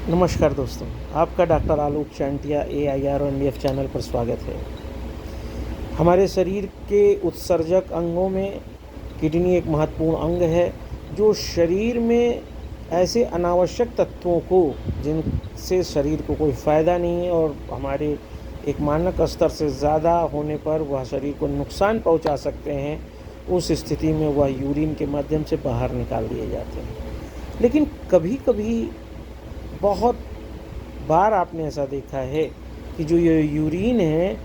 नमस्कार दोस्तों, आपका डॉक्टर आलोक चांटिया AIR और NDF चैनल पर स्वागत है। हमारे शरीर के उत्सर्जक अंगों में किडनी एक महत्वपूर्ण अंग है जो शरीर में ऐसे अनावश्यक तत्वों को जिनसे शरीर को कोई फ़ायदा नहीं है और हमारे एक मानक स्तर से ज़्यादा होने पर वह शरीर को नुकसान पहुंचा सकते हैं, उस स्थिति में वह यूरिन के माध्यम से बाहर निकाल दिए जाते हैं। लेकिन कभी-कभी बहुत बार आपने ऐसा देखा है कि जो ये यूरिन है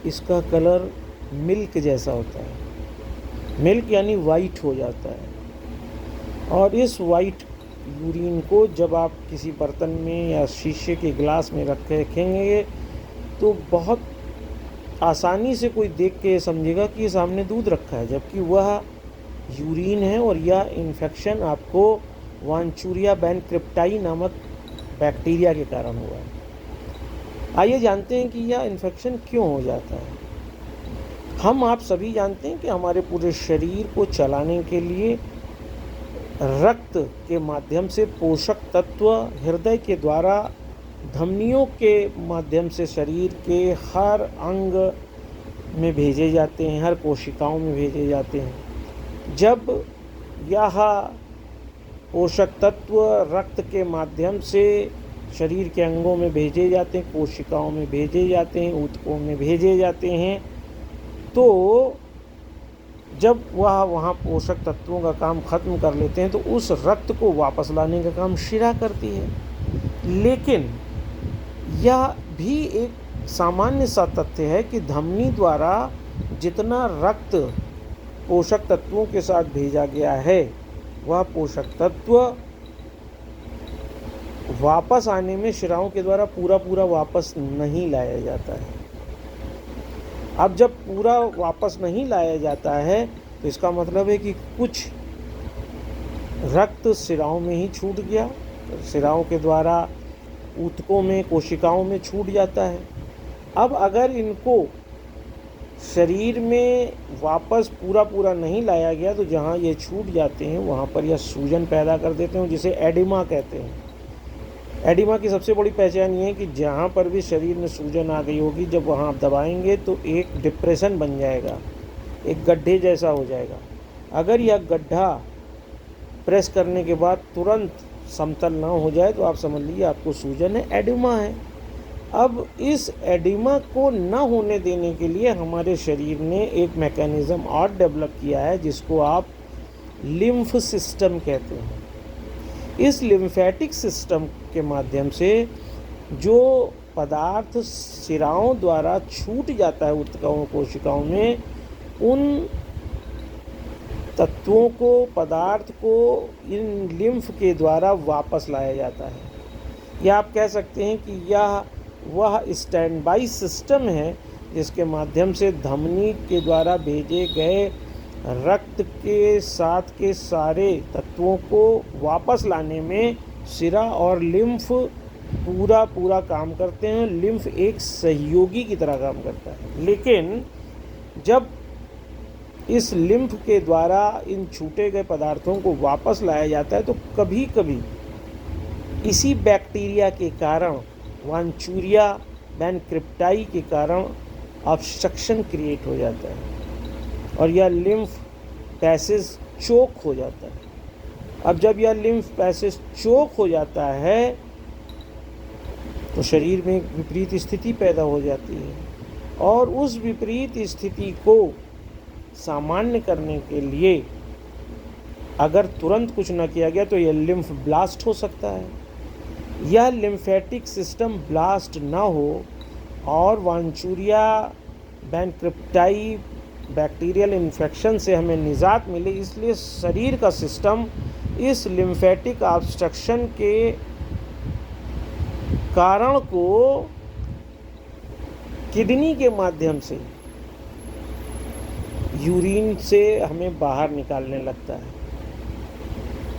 इसका कलर मिल्क जैसा होता है। मिल्क यानी वाइट हो जाता है और इस वाइट यूरिन को जब आप किसी बर्तन में या शीशे के गिलास में रखेंगे तो बहुत आसानी से कोई देख के समझेगा कि सामने दूध रखा है, जबकि वह यूरिन है और यह इन्फेक्शन आपको वांचूरिया बैनक्रिप्टाई नामक बैक्टीरिया के कारण हुआ है। आइए जानते हैं कि यह इन्फेक्शन क्यों हो जाता है। हम आप सभी जानते हैं कि हमारे पूरे शरीर को चलाने के लिए रक्त के माध्यम से पोषक तत्व हृदय के द्वारा धमनियों के माध्यम से शरीर के हर अंग में भेजे जाते हैं, हर कोशिकाओं में भेजे जाते हैं। जब यह पोषक तत्व रक्त के माध्यम से शरीर के अंगों में भेजे जाते हैं, कोशिकाओं में भेजे जाते हैं, ऊतकों में भेजे जाते हैं, तो जब वह वहाँ पोषक तत्वों का काम ख़त्म कर लेते हैं तो उस रक्त को वापस लाने का काम शिरा करती है। लेकिन यह भी एक सामान्य सा तथ्य है कि धमनी द्वारा जितना रक्त पोषक तत्वों के साथ भेजा गया है वह पोषक तत्व वापस आने में शिराओं के द्वारा पूरा वापस नहीं लाया जाता है। अब जब पूरा वापस नहीं लाया जाता है तो इसका मतलब है कि कुछ रक्त शिराओं में ही छूट गया, शिराओं के द्वारा ऊतकों में कोशिकाओं में छूट जाता है। अब अगर इनको शरीर में वापस पूरा नहीं लाया गया तो जहाँ ये छूट जाते हैं वहाँ पर यह सूजन पैदा कर देते हैं, जिसे एडिमा कहते हैं। एडिमा की सबसे बड़ी पहचान ये है कि जहाँ पर भी शरीर में सूजन आ गई होगी, जब वहाँ आप दबाएंगे तो एक डिप्रेशन बन जाएगा, एक गड्ढे जैसा हो जाएगा। अगर यह गड्ढा प्रेस करने के बाद तुरंत समतल ना हो जाए तो आप समझ लीजिए आपको सूजन है, एडिमा है। अब इस एडिमा को न होने देने के लिए हमारे शरीर ने एक मैकेनिज़्म और डेवलप किया है जिसको आप लिम्फ सिस्टम कहते हैं। इस लिम्फेटिक सिस्टम के माध्यम से जो पदार्थ शिराओं द्वारा छूट जाता है ऊतकों कोशिकाओं में, उन तत्वों को पदार्थ को इन लिम्फ के द्वारा वापस लाया जाता है। या आप कह सकते हैं कि यह वह स्टैंड बाई सिस्टम है जिसके माध्यम से धमनी के द्वारा भेजे गए रक्त के साथ के सारे तत्वों को वापस लाने में शिरा और लिम्फ पूरा काम करते हैं। लिम्फ एक सहयोगी की तरह काम करता है। लेकिन जब इस लिम्फ के द्वारा इन छूटे गए पदार्थों को वापस लाया जाता है तो कभी कभी इसी बैक्टीरिया के कारण, वांचूरिया बैनक्रिप्टाई के कारण ऑब्स्ट्रक्शन क्रिएट हो जाता है और यह लिम्फ पैसेज चोक हो जाता है। अब जब यह लिम्फ पैसेज चोक हो जाता है तो शरीर में एक विपरीत स्थिति पैदा हो जाती है और उस विपरीत स्थिति को सामान्य करने के लिए अगर तुरंत कुछ न किया गया तो यह लिम्फ ब्लास्ट हो सकता है। यह लिम्फेटिक सिस्टम ब्लास्ट ना हो और वांचूरिया बैनक्रिप्टाई बैक्टीरियल इन्फेक्शन से हमें निजात मिले, इसलिए शरीर का सिस्टम इस लिम्फेटिक ऑब्स्ट्रक्शन के कारण को किडनी के माध्यम से यूरिन से हमें बाहर निकालने लगता है,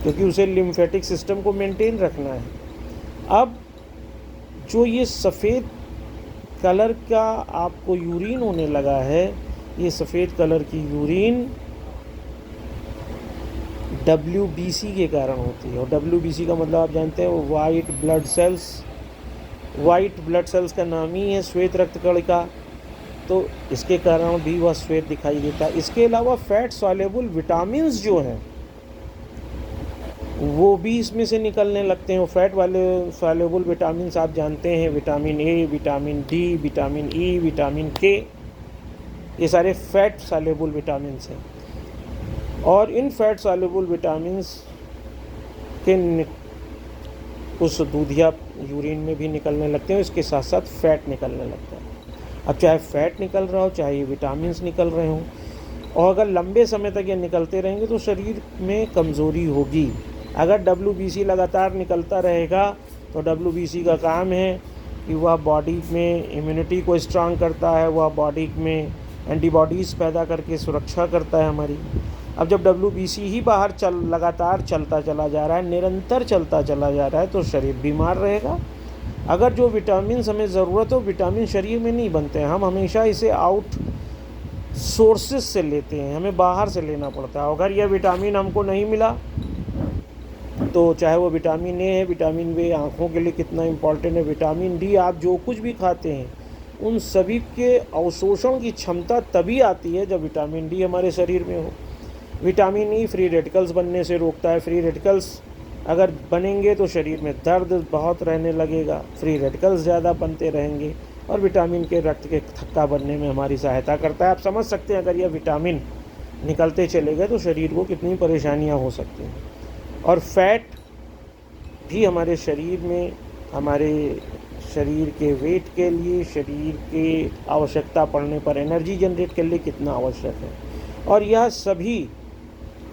क्योंकि उसे लिम्फेटिक सिस्टम को मेंटेन रखना है। अब जो ये सफ़ेद कलर का आपको यूरिन होने लगा है, ये सफ़ेद कलर की यूरिन WBC के कारण होती है। और WBC का मतलब आप जानते हैं, वो वाइट ब्लड सेल्स का नाम ही है श्वेत रक्त कणिका, तो इसके कारण भी वह श्वेत दिखाई देता है। इसके अलावा फैट सॉल्युबल विटामिन्स जो हैं वो भी इसमें से निकलने लगते हैं। फैट वाले सॉल्युबल विटामिन्स आप जानते हैं, vitamin A, vitamin D, vitamin E, vitamin के, ये सारे फैट सॉल्युबल विटामिन्स हैं। और इन फैट सॉल्युबल विटामिन्स के कुछ दूधिया यूरिन में भी निकलने लगते हैं, इसके साथ साथ फैट निकलने लगता है। अब चाहे फैट निकल रहा हो, चाहे विटामिन्स निकल रहे हों, और अगर लंबे समय तक ये निकलते रहेंगे तो शरीर में कमज़ोरी होगी। अगर WBC लगातार निकलता रहेगा तो WBC का काम है कि वह बॉडी में इम्यूनिटी को स्ट्रांग करता है, वह बॉडी में एंटीबॉडीज़ पैदा करके सुरक्षा करता है हमारी। अब जब WBC ही बाहर लगातार चलता चला जा रहा है, निरंतर चलता चला जा रहा है, तो शरीर बीमार रहेगा। अगर जो विटामिन हमें ज़रूरत हो, विटामिन शरीर में नहीं बनते हैं, हम हमेशा इसे आउट सोर्सेज से लेते हैं, हमें बाहर से लेना पड़ता है। अगर यह विटामिन हमको नहीं मिला तो चाहे वो विटामिन ए है, विटामिन बी आँखों के लिए कितना इम्पॉर्टेंट है, विटामिन डी, आप जो कुछ भी खाते हैं उन सभी के अवशोषण की क्षमता तभी आती है जब विटामिन डी हमारे शरीर में हो। विटामिन ई फ्री रेडिकल्स बनने से रोकता है। फ्री रेडिकल्स अगर बनेंगे तो शरीर में दर्द बहुत रहने लगेगा, फ्री रेडिकल्स ज़्यादा बनते रहेंगे, और विटामिन के रक्त के थक्का बनने में हमारी सहायता करता है। आप समझ सकते हैं अगर यह विटामिन निकलते चले गए तो शरीर को कितनी परेशानियां हो सकती हैं। और फैट भी हमारे शरीर में, हमारे शरीर के वेट के लिए, शरीर के आवश्यकता पड़ने पर एनर्जी जनरेट के लिए कितना आवश्यक है। और यह सभी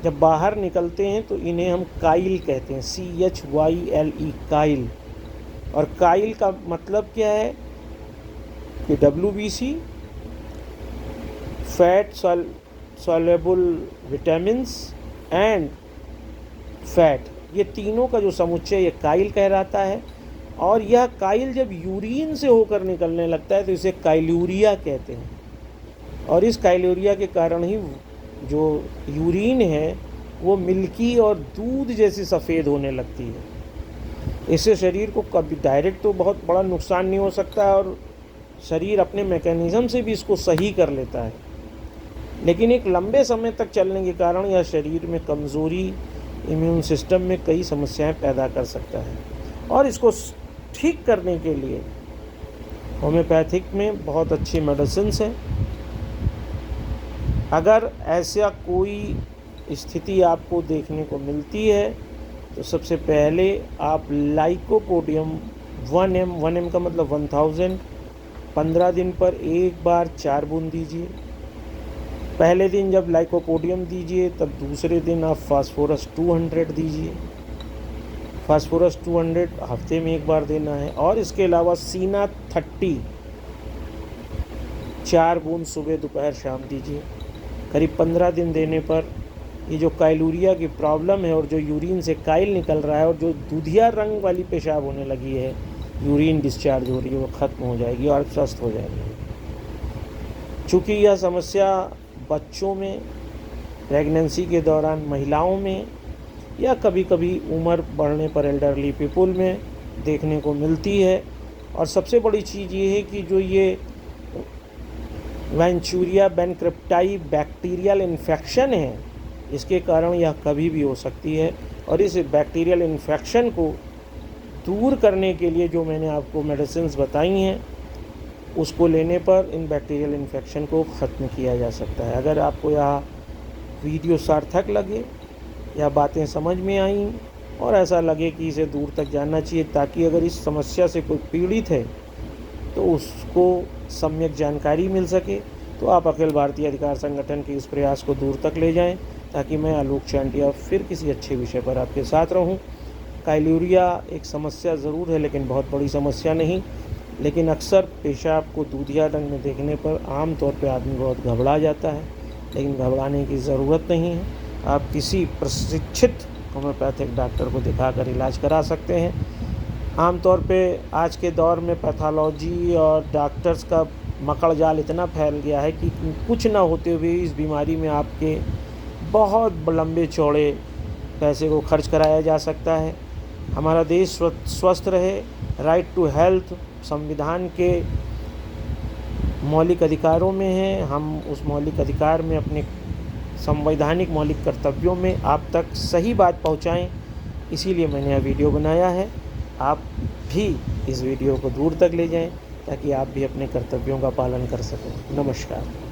जब बाहर निकलते हैं तो इन्हें हम काइल कहते हैं, CHYLE, काइल। और काइल का मतलब क्या है कि WBC, fat soluble vitamins and fat, ये तीनों का जो समुच्चय ये काइल कहलाता है। और यह काइल जब यूरिन से होकर निकलने लगता है तो इसे काइलूरिया कहते हैं। और इस काइलूरिया के कारण ही जो यूरिन है वो मिल्की और दूध जैसी सफ़ेद होने लगती है। इससे शरीर को कभी डायरेक्ट तो बहुत बड़ा नुकसान नहीं हो सकता है, और शरीर अपने मैकेनिज़्म से भी इसको सही कर लेता है, लेकिन एक लंबे समय तक चलने के कारण यह शरीर में कमज़ोरी, इम्यून सिस्टम में कई समस्याएं पैदा कर सकता है। और इसको ठीक करने के लिए होम्योपैथिक में बहुत अच्छी मेडिसिन्स हैं। अगर ऐसा कोई स्थिति आपको देखने को मिलती है तो सबसे पहले आप लाइकोपोडियम 1 m का मतलब 1000 15 दिन पर एक बार 4 बूंद दीजिए। पहले दिन जब लाइकोपोडियम दीजिए तब दूसरे दिन आप फास्फोरस 200 दीजिए। फास्फोरस 200 हफ्ते में एक बार देना है। और इसके अलावा सीना 30 4 बूंद सुबह दोपहर शाम दीजिए। करीब 15 दिन देने पर ये जो काइलूरिया की प्रॉब्लम है और जो यूरिन से काइल निकल रहा है और जो दूधिया रंग वाली पेशाब होने लगी है, यूरिन डिस्चार्ज हो रही है, वो ख़त्म हो जाएगी और स्वस्थ हो जाएगी। चूँकि यह समस्या बच्चों में, प्रेगनेंसी के दौरान महिलाओं में, या कभी कभी उम्र बढ़ने पर एल्डरली पीपल में देखने को मिलती है। और सबसे बड़ी चीज़ ये है कि जो ये वेंचूरिया बैनक्रिप्टाई बैक्टीरियल इन्फेक्शन है, इसके कारण यह कभी भी हो सकती है। और इस बैक्टीरियल इन्फेक्शन को दूर करने के लिए जो मैंने आपको मेडिसिन्स बताई हैं, उसको लेने पर इन बैक्टीरियल इन्फेक्शन को ख़त्म किया जा सकता है। अगर आपको यह वीडियो सार्थक लगे या बातें समझ में आईं और ऐसा लगे कि इसे दूर तक जानना चाहिए, ताकि अगर इस समस्या से कोई पीड़ित है तो उसको सम्यक जानकारी मिल सके, तो आप अखिल भारतीय अधिकार संगठन के इस प्रयास को दूर तक ले जाएं, ताकि मैं आलोक चांटिया फिर किसी अच्छे विषय पर आपके साथ रहूं। काइलूरिया एक समस्या ज़रूर है, लेकिन बहुत बड़ी समस्या नहीं। लेकिन अक्सर पेशाब को दूधिया रंग में देखने पर आम तौर पे आदमी बहुत घबरा जाता है, लेकिन घबराने की ज़रूरत नहीं है। आप किसी प्रशिक्षित होम्योपैथिक डॉक्टर को दिखाकर इलाज करा सकते हैं। आमतौर पे आज के दौर में पैथोलॉजी और डॉक्टर्स का मकड़ जाल इतना फैल गया है कि कुछ ना होते हुए इस बीमारी में आपके बहुत लंबे चौड़े पैसे को खर्च कराया जा सकता है। हमारा देश स्वस्थ रहे। राइट टू हेल्थ संविधान के मौलिक अधिकारों में है। हम उस मौलिक अधिकार में अपने संवैधानिक मौलिक कर्तव्यों में आप तक सही बात पहुंचाएं, इसीलिए मैंने यह वीडियो बनाया है। आप भी इस वीडियो को दूर तक ले जाएं ताकि आप भी अपने कर्तव्यों का पालन कर सकें। नमस्कार।